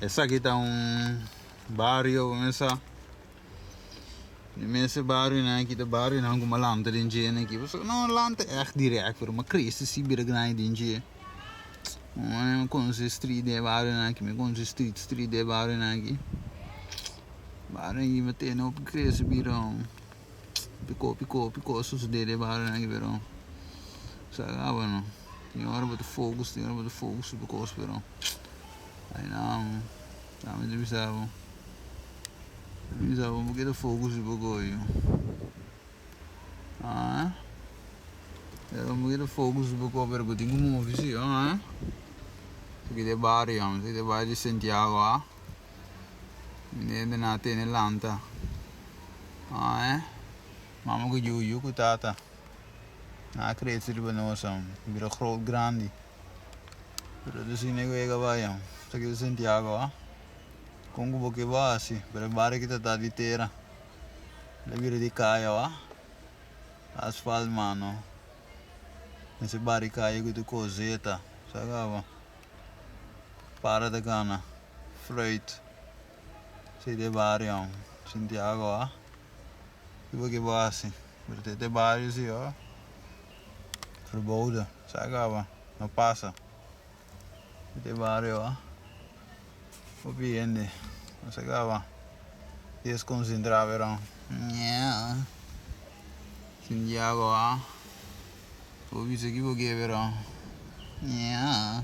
Essa aqui tá barrio, começa. Nesse barrio, né? Aqui tá barrio, não como lanta de engenho aqui. Não, lanta é direct, por uma crise se vira grande de engenho. Não conheço street de barrio, né? Aqui me conheço street de barrio, né? Aqui. Barrio aqui, mas tem não crise virão. Picou, suceder de barrio, né? Aqui virão. Sagava, não. Tem hora para fogo, picou, virão. Aí não. Não, me avisavam. Avisavam porque era fogo se pegou aí. Ah, era um pouquinho de fogo se pegou, pero que tinha um oficial, ah. Isso aqui é barrio, isso aqui é barrio de Santiago, ah. Menina na tem lanta. Ah, mama que juju que tata. Na cresce de banosa, vira groot grande. Pero do sine que é vai, isso aqui é Santiago, ah. Congo boque base, pero barrio que tá de terra. Le vira de caia, ah. Asfalto, mano. Esse barrio caia que tu coseta, sagava. Para da cana, freut. Sei de barrio, Santiago, ó. E porque base, porque tem barrio assim, ó. Verboden, sagava, não passa. De barrio, ó. Opiende, não sagava. Desconcentrar, verão. Yeah. Santiago, ó. Ouvi isso aqui porque, verão. Yeah.